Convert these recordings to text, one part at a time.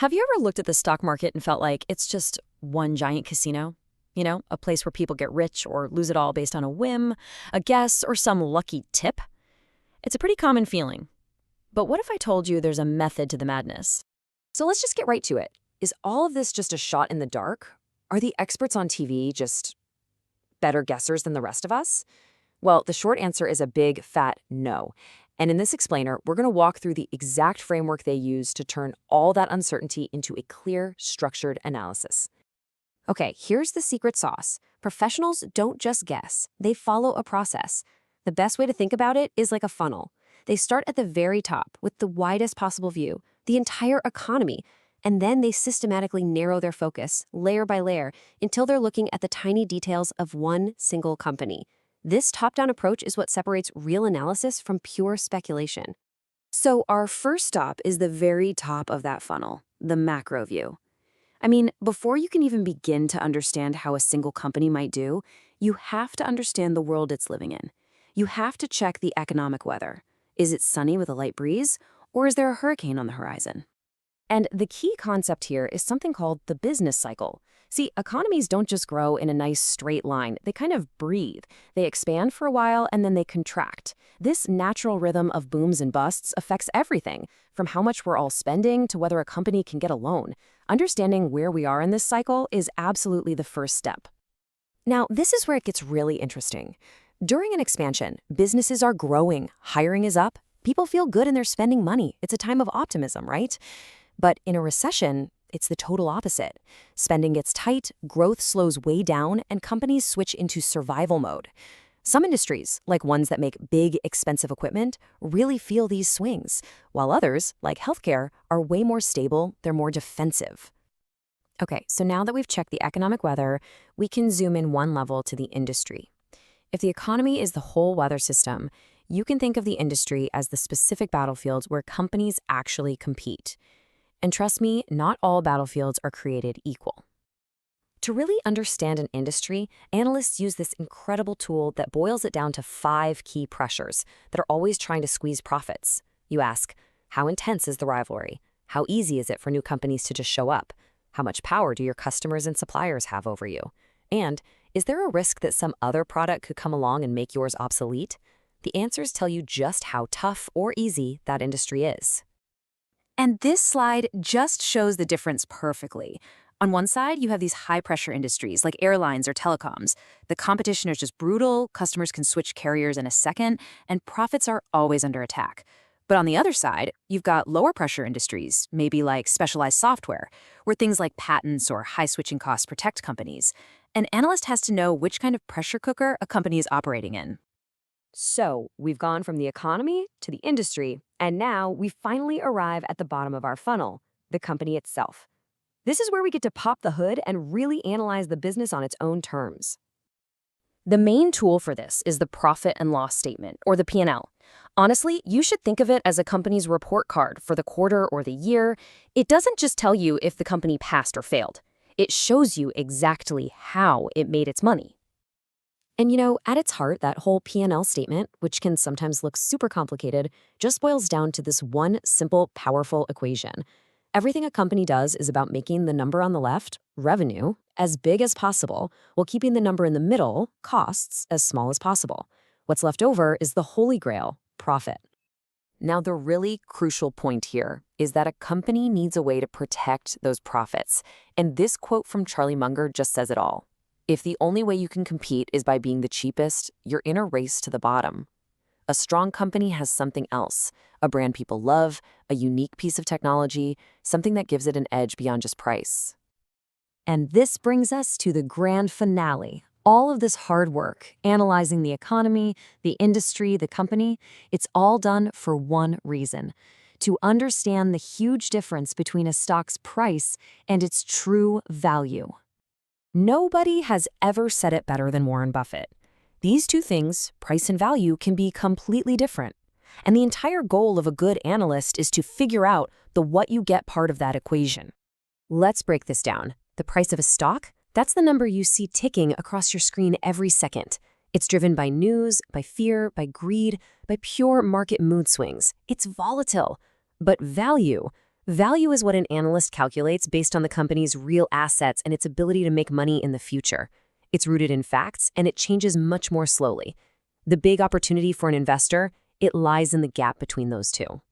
Have you ever looked at the stock market and felt like it's just one giant casino? A place where people get rich or lose it all based on a whim, a guess, or some lucky tip? It's a pretty common feeling. But what if I told you there's a method to the madness? So let's just get right to it. Is all of this just a shot in the dark? Are the experts on TV just better guessers than the rest of us? Well, the short answer is a big, fat no. And in this explainer, we're going to walk through the exact framework they use to turn all that uncertainty into a clear, structured analysis. Okay, here's the secret sauce. Professionals don't just guess. They follow a process. The best way to think about it is like a funnel. They start at the very top with the widest possible view, the entire economy, and then they systematically narrow their focus, layer by layer, until they're looking at the tiny details of one single company. This top-down approach is what separates real analysis from pure speculation. So our first stop is the very top of that funnel, the macro view. I mean, before you can even begin to understand how a single company might do, you have to understand the world it's living in. You have to check the economic weather. Is it sunny with a light breeze, or is there a hurricane on the horizon? And the key concept here is something called the business cycle. See, economies don't just grow in a nice straight line. They kind of breathe. They expand for a while and then they contract. This natural rhythm of booms and busts affects everything, from how much we're all spending to whether a company can get a loan. Understanding where we are in this cycle is absolutely the first step. Now, this is where it gets really interesting. During an expansion, businesses are growing, hiring is up, people feel good and they're spending money. It's a time of optimism, right? But in a recession, it's the total opposite. Spending gets tight, growth slows way down, and companies switch into survival mode. Some industries, like ones that make big, expensive equipment, really feel these swings, while others, like healthcare, are way more stable, they're more defensive. Okay, so now that we've checked the economic weather, we can zoom in one level to the industry. If the economy is the whole weather system, you can think of the industry as the specific battlefields where companies actually compete. And trust me, not all battlefields are created equal. To really understand an industry, analysts use this incredible tool that boils it down to 5 key pressures that are always trying to squeeze profits. You ask, how intense is the rivalry? How easy is it for new companies to just show up? How much power do your customers and suppliers have over you? And is there a risk that some other product could come along and make yours obsolete? The answers tell you just how tough or easy that industry is. And this slide just shows the difference perfectly. On one side, you have these high-pressure industries like airlines or telecoms. The competition is just brutal, customers can switch carriers in a second, and profits are always under attack. But on the other side, you've got lower-pressure industries, maybe like specialized software, where things like patents or high switching costs protect companies. An analyst has to know which kind of pressure cooker a company is operating in. So, we've gone from the economy to the industry, and now we finally arrive at the bottom of our funnel, the company itself. This is where we get to pop the hood and really analyze the business on its own terms. The main tool for this is the profit and loss statement, or the P&L. Honestly, you should think of it as a company's report card for the quarter or the year. It doesn't just tell you if the company passed or failed. It shows you exactly how it made its money. And at its heart, that whole P&L statement, which can sometimes look super complicated, just boils down to this one simple, powerful equation. Everything a company does is about making the number on the left, revenue, as big as possible, while keeping the number in the middle, costs, as small as possible. What's left over is the holy grail, profit. Now, the really crucial point here is that a company needs a way to protect those profits. And this quote from Charlie Munger just says it all. If the only way you can compete is by being the cheapest, you're in a race to the bottom. A strong company has something else, a brand people love, a unique piece of technology, something that gives it an edge beyond just price. And this brings us to the grand finale. All of this hard work, analyzing the economy, the industry, the company, it's all done for one reason: to understand the huge difference between a stock's price and its true value. Nobody has ever said it better than Warren Buffett. These two things, price and value, can be completely different. And the entire goal of a good analyst is to figure out the what you get part of that equation. Let's break this down. The price of a stock, that's the number you see ticking across your screen every second. It's driven by news, by fear, by greed, by pure market mood swings. It's volatile. But value, Value is what an analyst calculates based on the company's real assets and its ability to make money in the future. It's rooted in facts, and it changes much more slowly. The big opportunity for an investor, it lies in the gap between those two.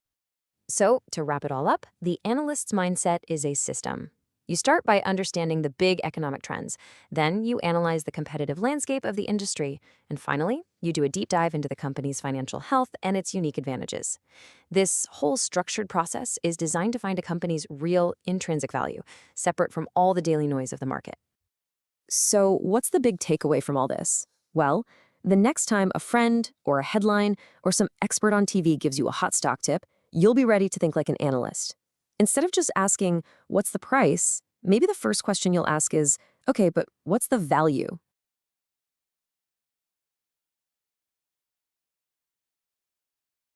So, to wrap it all up, the analyst's mindset is a system. You start by understanding the big economic trends. Then you analyze the competitive landscape of the industry. And finally, you do a deep dive into the company's financial health and its unique advantages. This whole structured process is designed to find a company's real intrinsic value, separate from all the daily noise of the market. So, what's the big takeaway from all this? Well, the next time a friend or a headline or some expert on TV gives you a hot stock tip, you'll be ready to think like an analyst. Instead of just asking, what's the price? Maybe the first question you'll ask is, okay, but what's the value?